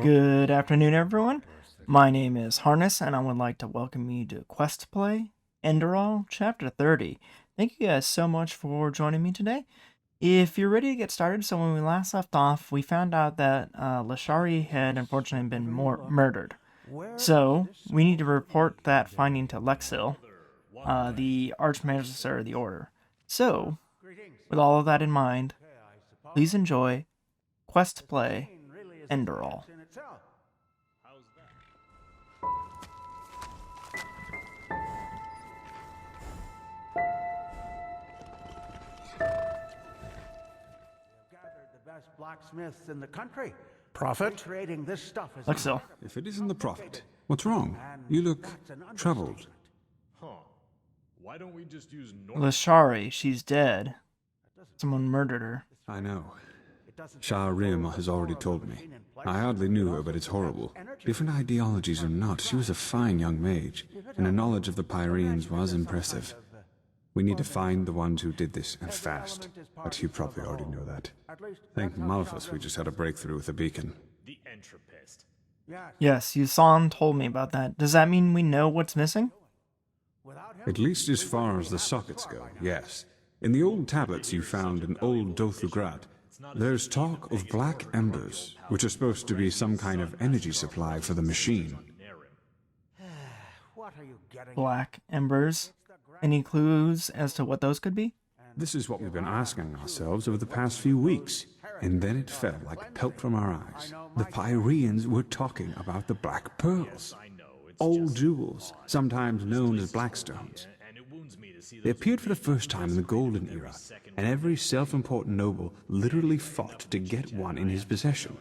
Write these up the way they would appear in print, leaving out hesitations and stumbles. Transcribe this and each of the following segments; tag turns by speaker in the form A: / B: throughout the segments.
A: Good afternoon, everyone. My name is Harness, and I would like to welcome you to Quest Play Enderal, Chapter 30. Thank you guys so much for joining me today. If you're ready to get started, so when we last left off, we found out that Lashari had unfortunately been murdered. So, we need to report that finding to Lexil, the Archmagister of the Order. So, with all of that in mind, please enjoy Quest Play Enderal.
B: Blacksmiths in the country.
C: Prophet?
B: Creating this stuff is
A: Lexil.
C: If it isn't the Prophet, what's wrong? You look troubled.
D: Why don't we just use
A: Lashari, she's dead. Someone murdered her.
C: I know. Skyrim has already told me. I hardly knew her, but it's horrible. Different ideologies or not, she was a fine young mage, and her knowledge of the Pyreans was impressive. We need to find the ones who did this, and fast. But you probably already know that. Thank Momentous we just had a breakthrough with the beacon.
D: the entropist?
A: Yes, Yusan told me about that. Does that mean we know what's missing?
C: At least as far as the sockets go, yes. In the old tablets you found in old Dothugrad, there's talk of black embers, which are supposed to be some kind of energy supply for the machine.
B: What are you getting?
A: Black embers. Any clues as to what those could be?
C: This is what we've been asking ourselves over the past few weeks. And then it fell like pelt from our eyes. The Pyreans were talking about the Black Pearls. Old jewels, sometimes known as Blackstones. They appeared for the first time in the Golden Era, and every self-important noble literally fought to get one in his possession.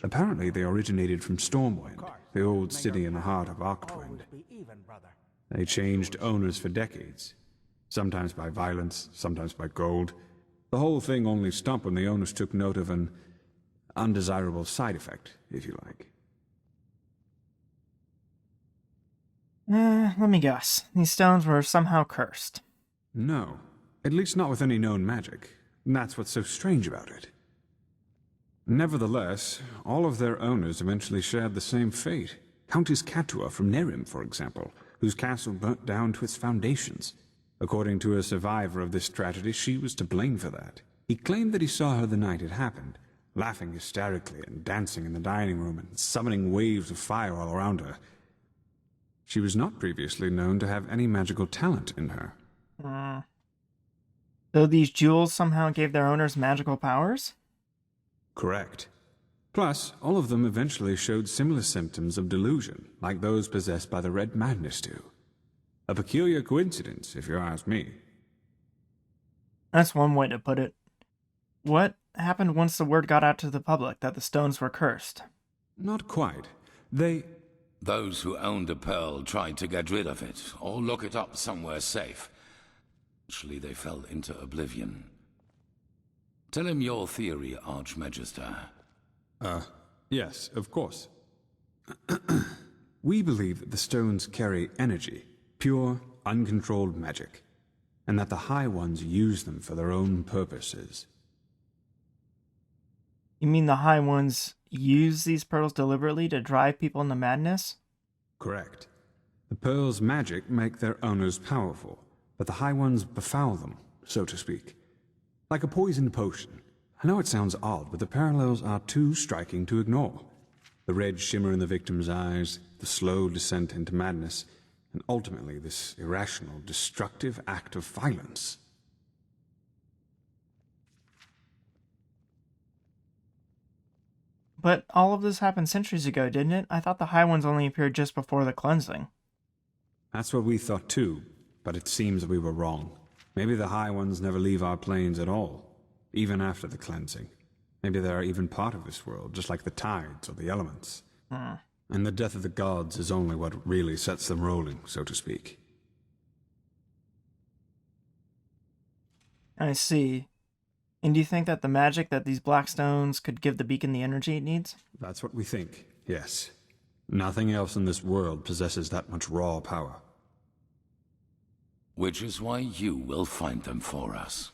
C: Apparently they originated from Stormwind, the old city in the heart of Autenrieth. They changed owners for decades, sometimes by violence, sometimes by gold. The whole thing only stopped when the owners took note of an undesirable side effect, if you like.
A: Let me guess. These stones were somehow cursed.
C: No, at least not with any known magic. And that's what's so strange about it. Nevertheless, all of their owners eventually shared the same fate. Countess Katua from Nerim, for example, whose castle burnt down to its foundations. According to a survivor of this tragedy, she was to blame for that. He claimed that he saw her the night it happened, laughing hysterically and dancing in the dining room and summoning waves of fire all around her. She was not previously known to have any magical talent in her.
A: So these jewels somehow gave their owners magical powers?
C: Correct. Plus, all of them eventually showed similar symptoms of delusion, like those possessed by the Red Madness do. A peculiar coincidence, if you ask me.
A: That's one way to put it. What happened once the word got out to the public that the stones were cursed?
C: Not quite.
E: Those who owned a pearl tried to get rid of it, or lock it up somewhere safe. Eventually they fell into oblivion. Tell him your theory, Archmagister.
C: Yes, of course. We believe that the stones carry energy, pure, uncontrolled magic, and that the High Ones use them for their own purposes.
A: You mean the High Ones use these pearls deliberately to drive people into madness?
C: Correct. The pearls' magic make their owners powerful, but the High Ones befoul them, so to speak. Like a poisoned potion. I know it sounds odd, but the parallels are too striking to ignore. The red shimmer in the victim's eyes, the slow descent into madness, and ultimately this irrational, destructive act of violence.
A: But all of this happened centuries ago, didn't it? I thought the High Ones only appeared just before the cleansing.
C: That's what we thought too, but it seems we were wrong. Maybe the High Ones never leave our planes at all, even after the cleansing. Maybe they are even part of this world, just like the tides or the elements. And the death of the gods is only what really sets them rolling, so to speak.
A: I see. And do you think that the magic that these black stones could give the beacon the energy it needs?
C: That's what we think, yes. Nothing else in this world possesses that much raw power.
E: Which is why you will find them for us.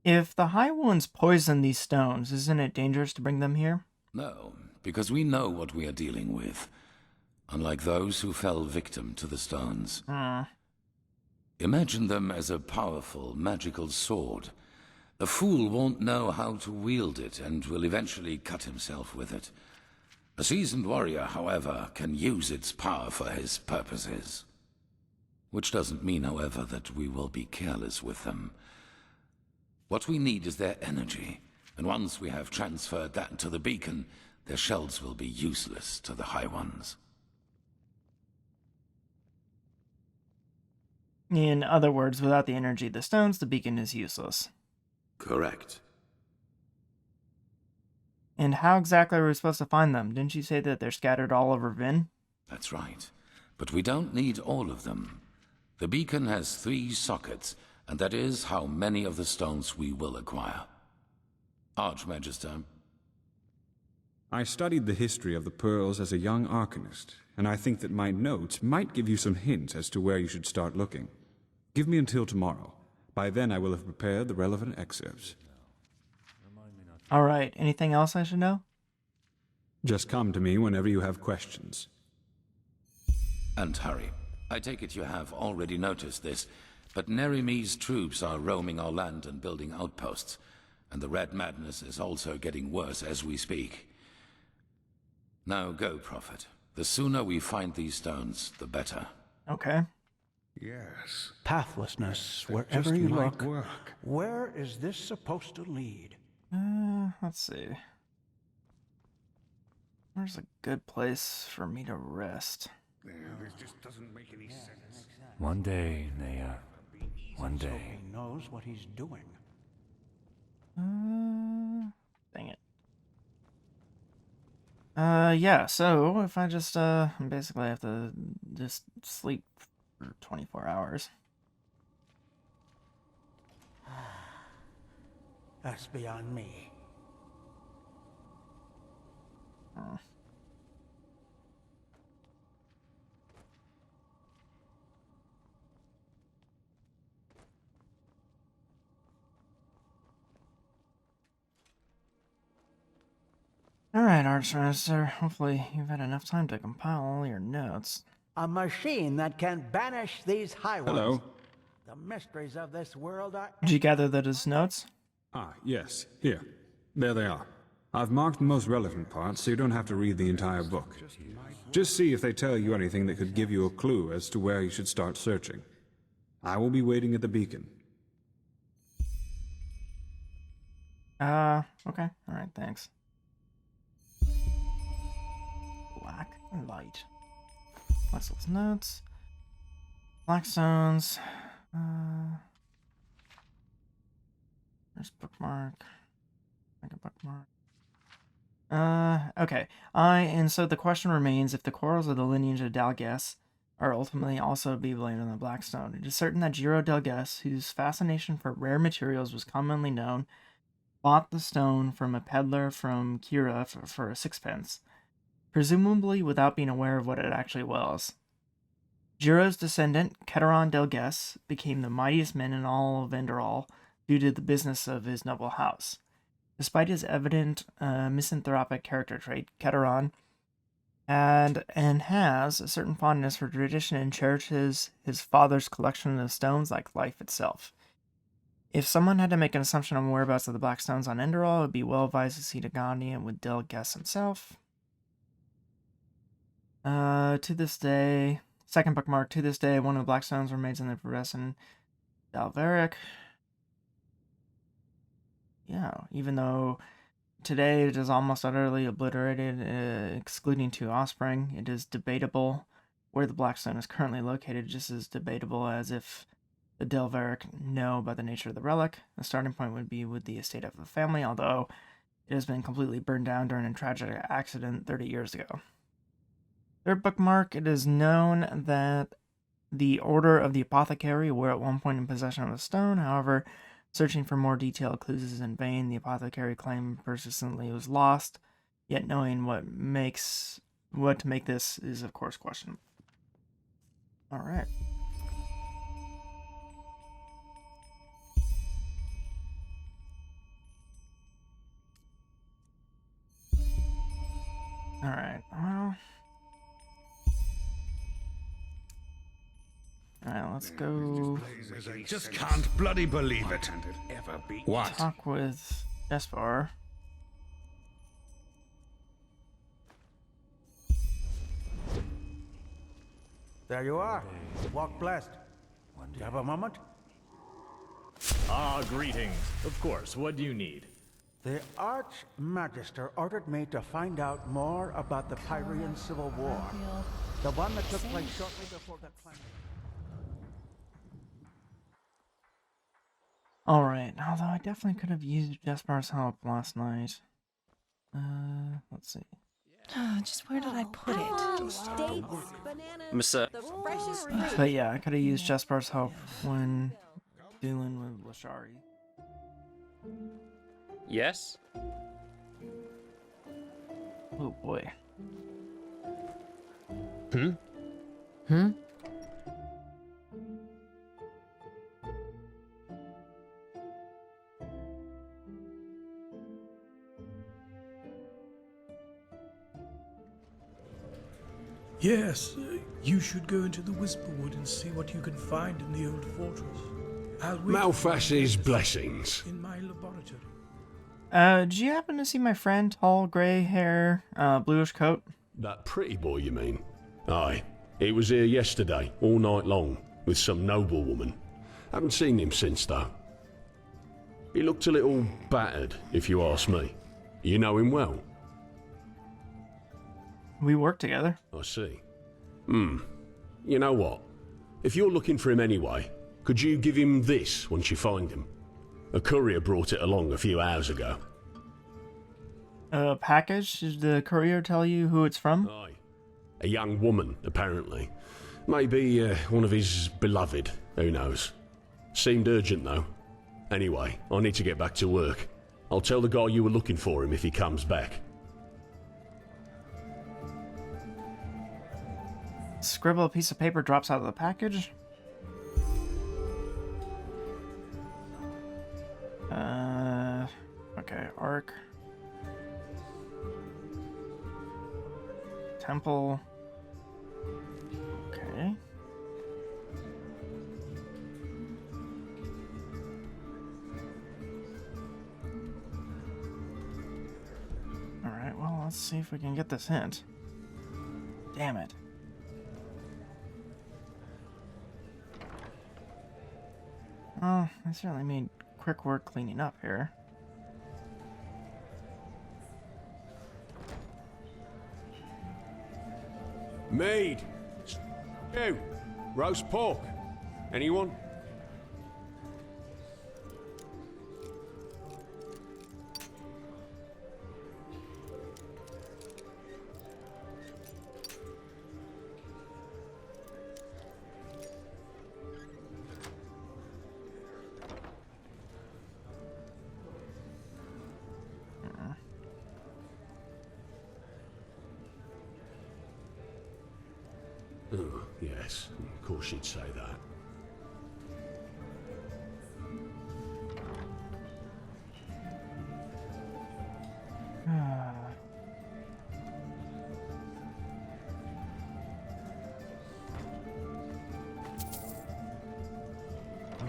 A: If the High Ones poison these stones, isn't it dangerous to bring them here?
E: No, because we know what we are dealing with, unlike those who fell victim to the stones. Imagine them as a powerful, magical sword. A fool won't know how to wield it and will eventually cut himself with it. A seasoned warrior, however, can use its power for his purposes. Which doesn't mean, however, that we will be careless with them. What we need is their energy, and once we have transferred that to the beacon, their shells will be useless to the High Ones.
A: In other words, without the energy of the stones, the beacon is useless.
E: Correct.
A: And how exactly are we supposed to find them? Didn't you say that they're scattered all over Vin?
E: That's right. But we don't need all of them. The beacon has 3 sockets, and that is how many of the stones we will acquire. Archmagister.
C: I studied the history of the pearls as a young arcanist, and I think that my notes might give you some hints as to where you should start looking. Give me until tomorrow. By then I will have prepared the relevant excerpts.
A: Alright, anything else I should know?
C: Just come to me whenever you have questions.
E: And hurry. I take it you have already noticed this, but Nerime's troops are roaming our land and building outposts, and the Red Madness is also getting worse as we speak. Now go, Prophet. The sooner we find these stones, the better.
A: Okay.
B: Yes. Pathlessness, wherever you look. Where is this supposed to lead?
A: Let's see. Where's a good place for me to rest?
C: This just doesn't make any sense.
F: One day, Naya. One day.
B: He knows what he's doing.
A: Dang it. Yeah, so if I just, basically have to just sleep for 24 hours.
B: That's beyond me.
A: Alright, Archmaster, hopefully you've had enough time to compile all your notes.
B: A machine that can banish these high ones.
C: Hello.
B: The mysteries of this world are...
A: Did you gather that as notes?
C: Ah, yes. Here. There they are. I've marked the most relevant parts so you don't have to read the entire book. Just see if they tell you anything that could give you a clue as to where you should start searching. I will be waiting at the beacon.
A: Okay. Alright, thanks. Black light. Wessel's notes. Blackstones. There's bookmark. Like a bookmark. Okay. And so the question remains if the quarrels of the lineage of Dalgas are ultimately also be blamed on the Blackstone. It is certain that Giro Dalgas, whose fascination for rare materials was commonly known, bought the stone from a peddler from Kira for a sixpence, presumably without being aware of what it actually was. Giro's descendant, Keteron Dalgas, became the mightiest man in all of Enderal due to the business of his noble house. Despite his evident misanthropic character trait, Keteron has a certain fondness for tradition and cherishes his father's collection of stones like life itself. If someone had to make an assumption on whereabouts of the black stones on Enderal, it would be well advised to see the Ghanaian with Dalgas himself. To this day, second bookmark, to this day, one of the black stones remains in the Progression Dalveric. Yeah, even though today it is almost utterly obliterated, excluding 2 offspring, it is debatable where the Blackstone is currently located, just as debatable as if the Delveric know by the nature of the relic. The starting point would be with the estate of the family, although it has been completely burned down during a tragic accident 30 years ago. Third bookmark, it is known that the Order of the Apothecary were at one point in possession of the stone. However, searching for more detailed clues is in vain. The apothecary claim persistently was lost, yet knowing what to make this is of course questionable. Alright. Alright, well. Alright, let's go
B: I just can't bloody believe it. What?
A: talk with Despar.
B: There you are. Walk blessed. Do you have a moment?
D: Ah, greetings. Of course, what do you need?
B: The Archmagister ordered me to find out more about the Pyrean Civil War. The one that took place shortly before the climate.
A: Alright, although I definitely could have used Jespar's help last night. Let's see.
G: Just where did I put it?
H: Mr.
A: But yeah, I could have used Jespar's help when dealing with Lashari.
H: Yes?
A: Oh boy.
I: Yes, you should go into the Whisperwood and see what you can find in the old fortress. I'll wait
J: Malphas's blessings.
I: in my laboratory.
A: Did you happen to see my friend? Tall, grey hair, bluish coat?
J: That pretty boy, you mean? Aye. He was here yesterday, all night long, with some noblewoman. Haven't seen him since, though. He looked a little battered, if you ask me. You know him well?
A: We work together.
J: I see. You know what? If you're looking for him anyway, could you give him this once you find him? A courier brought it along a few hours ago.
A: Package? Did the courier tell you who it's from?
J: Aye. A young woman, apparently. Maybe one of his beloved, who knows. Seemed urgent, though. Anyway, I need to get back to work. I'll tell the guy you were looking for him if he comes back.
A: Scribble a piece of paper drops out of the package. Okay, Arc. Temple. Okay. Alright, well, let's see if we can get this hint. Damn it. Oh, I certainly made quick work cleaning up here.
J: Maid! You! Roast pork! Anyone? Oh, yes, of course she'd say that.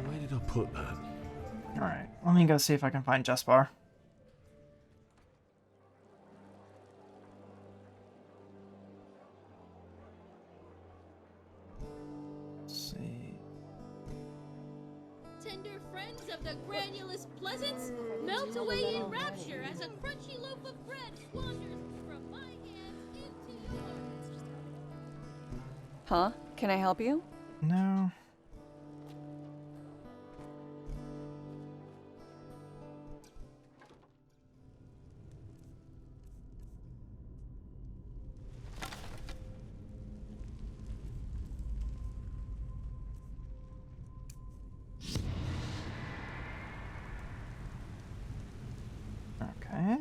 J: Where did I put that?
A: Alright, let me go see if I can find Jespar.
K: Tender friends of the granulous pleasance, melt away in rapture as a crunchy loaf of bread wanders from my hands into yours.
G: Huh? Can I help you?
A: No. Okay.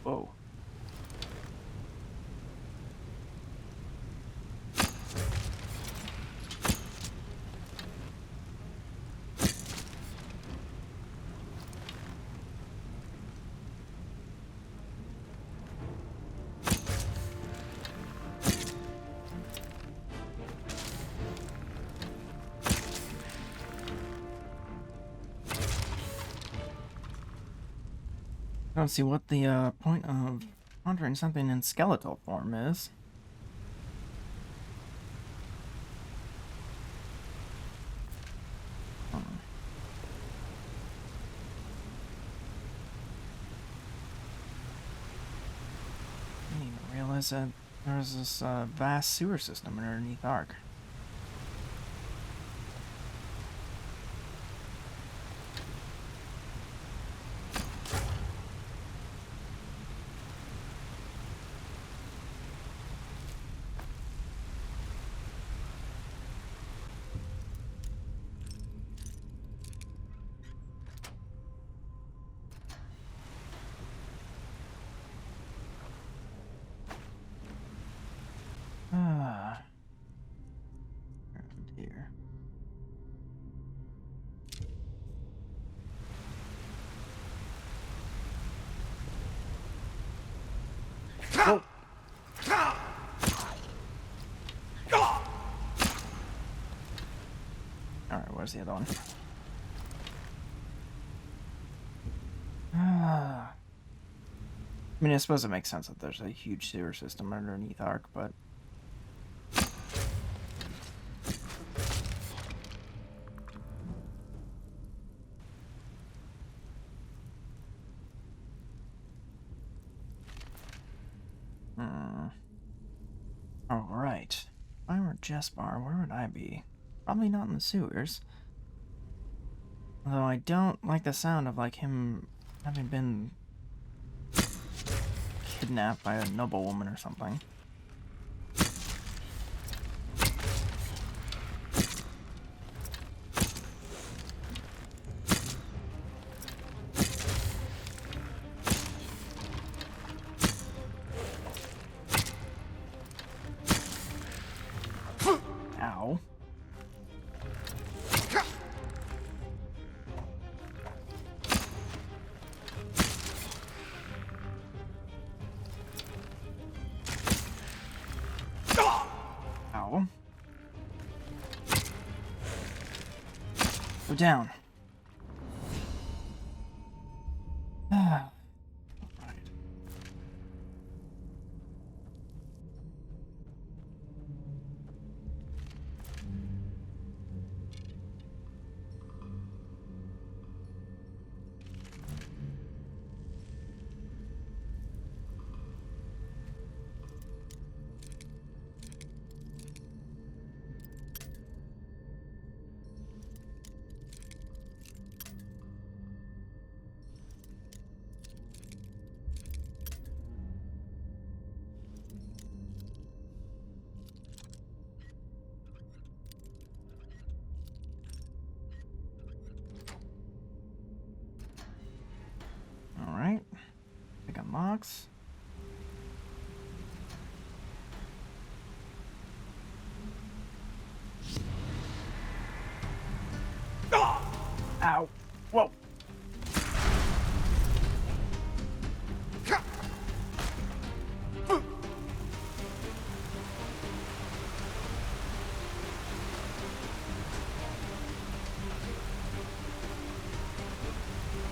A: Whoa. I don't see what the point of pondering something in skeletal form is. I didn't even realize that there was this vast sewer system underneath Ark. Here. Whoa. Alright, where's the other one? I mean, I suppose it makes sense that there's a huge sewer system underneath Ark, but... Alright. If I were Jespar, where would I be? Probably not in the sewers. Although I don't like the sound of, like, him having been kidnapped by a noblewoman or something. Ow. Ow. Go down. Ah. Right. Alright. Pick up Mox. Ow. Whoa.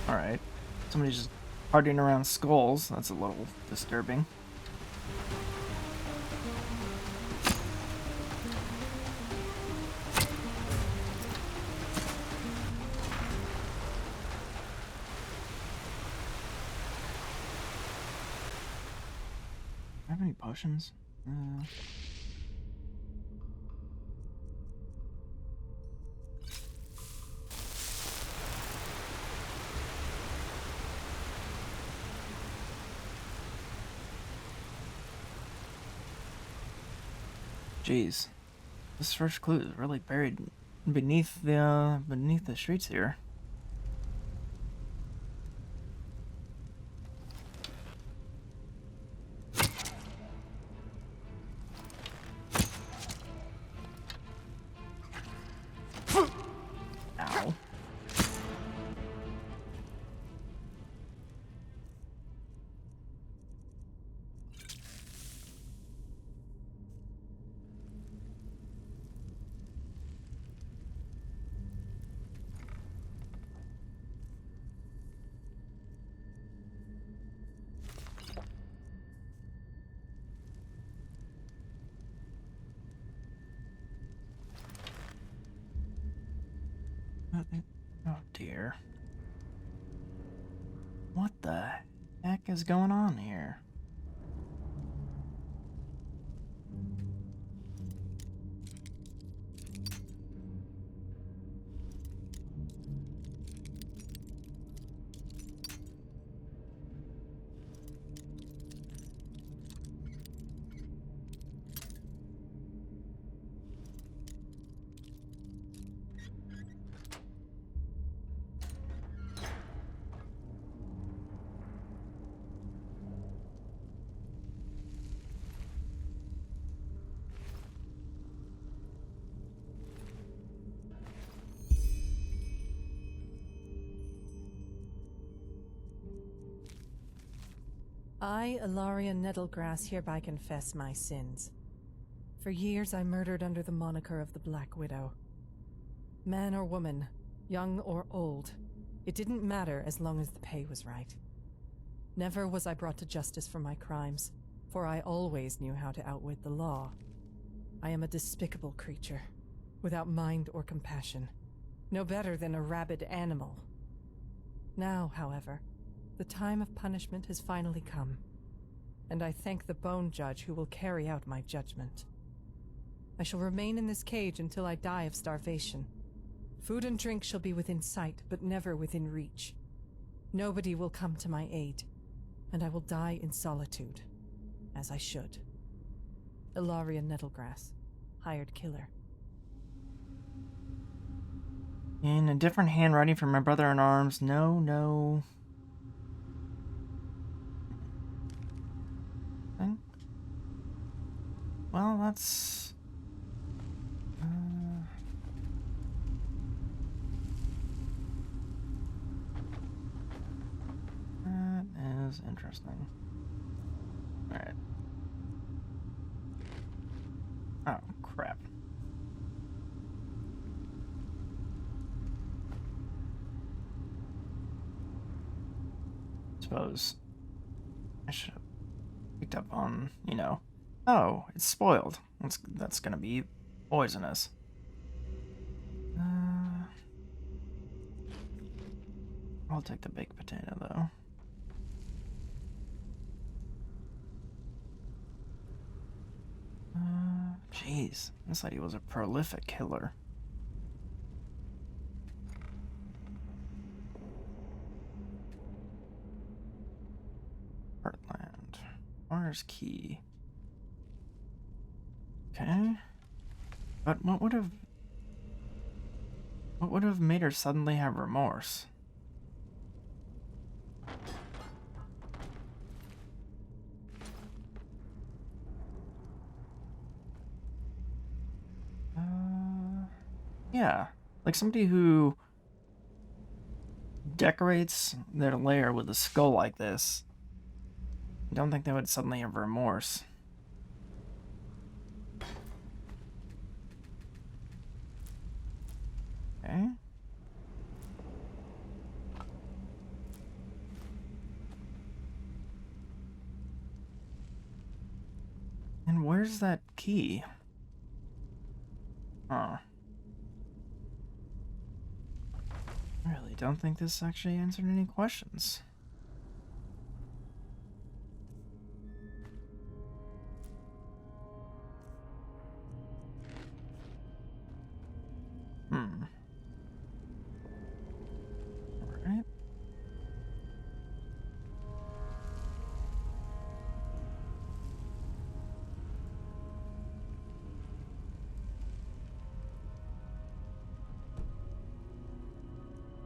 A: Alright. Somebody's just partying around skulls. That's a little disturbing. Do I have any potions? Jeez, this first clue is really buried beneath the streets here. Ow. Oh dear. What the heck is going on here?
G: I, Ilaria Nettlegrass, hereby confess my sins. For years I murdered under the moniker of the Black Widow. Man or woman, young or old, it didn't matter as long as the pay was right. Never was I brought to justice for my crimes, for I always knew how to outwit the law. I am a despicable creature, without mind or compassion, no better than a rabid animal. Now, however, the time of punishment has finally come, and I thank the Bone Judge who will carry out my judgment. I shall remain in this cage until I die of starvation. Food and drink shall be within sight, but never within reach. Nobody will come to my aid, and I will die in solitude, as I should. Ilaria Nettlegrass, hired killer.
A: In a different handwriting from my brother-in-arms. No. Well, that's... that is interesting. Alright. Oh, crap. Suppose I should have picked up on, you know... Oh, it's spoiled. That's gonna be poisonous. I'll take the baked potato, though. Jeez, this lady was a prolific killer. Heartland. Mars Key. Okay. But what would have made her suddenly have remorse? Yeah, like somebody who decorates their lair with a skull like this. I don't think they would suddenly have remorse. Okay. And where's that key? Huh. I really don't think this actually answered any questions. Alright.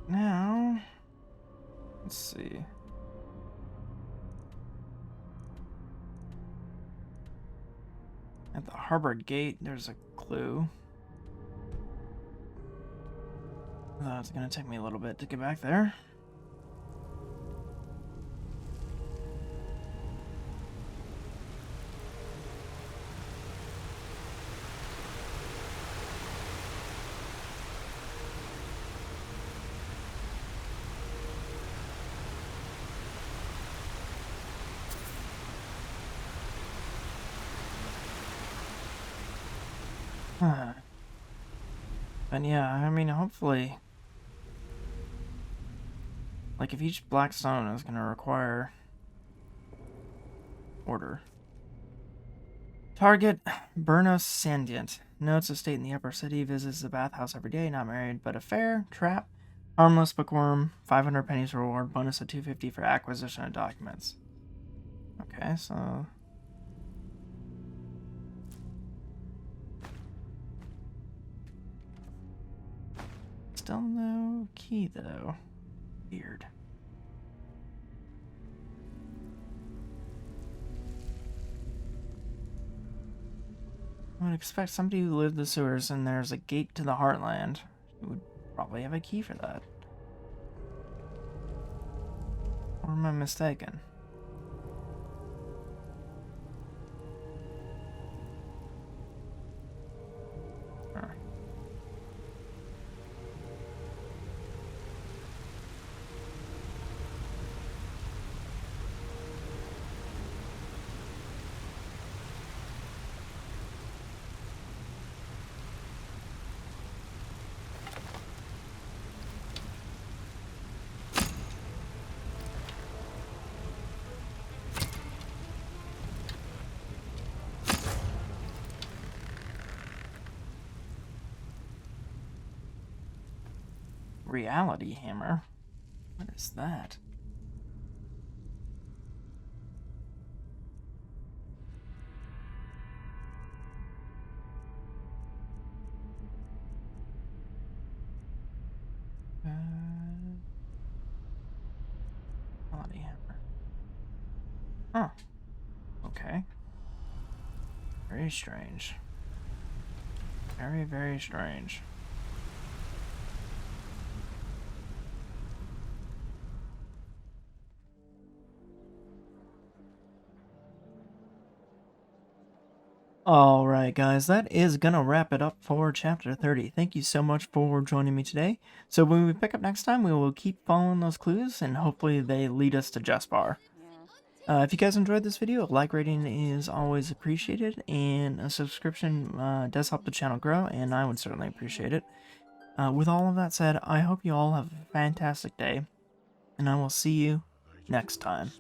A: Now, let's see. At the harbor gate, there's a clue. It's gonna take me a little bit to get back there. But yeah, I mean, hopefully Like, if each black stone is going to require order. Target, Burnos Sandient. Notes estate in the upper city, visits the bathhouse every day, not married, but affair, trap, harmless bookworm, 500 pennies reward, bonus of 250 for acquisition of documents. Okay, so... Still no key, though. Weird. I would expect somebody who lived the sewers and there's a gate to the Heartland who would probably have a key for that. Or am I mistaken? Huh. Reality hammer? What is that? Reality hammer. Huh. Okay. Very strange. Very, very strange. Alright guys, that is gonna wrap it up for chapter 30. Thank you so much for joining me today. So when we pick up next time, we will keep following those clues and hopefully they lead us to Jespar. If you guys enjoyed this video, a like rating is always appreciated, and a subscription does help the channel grow, and I would certainly appreciate it. With all of that said, I hope you all have a fantastic day, and I will see you next time.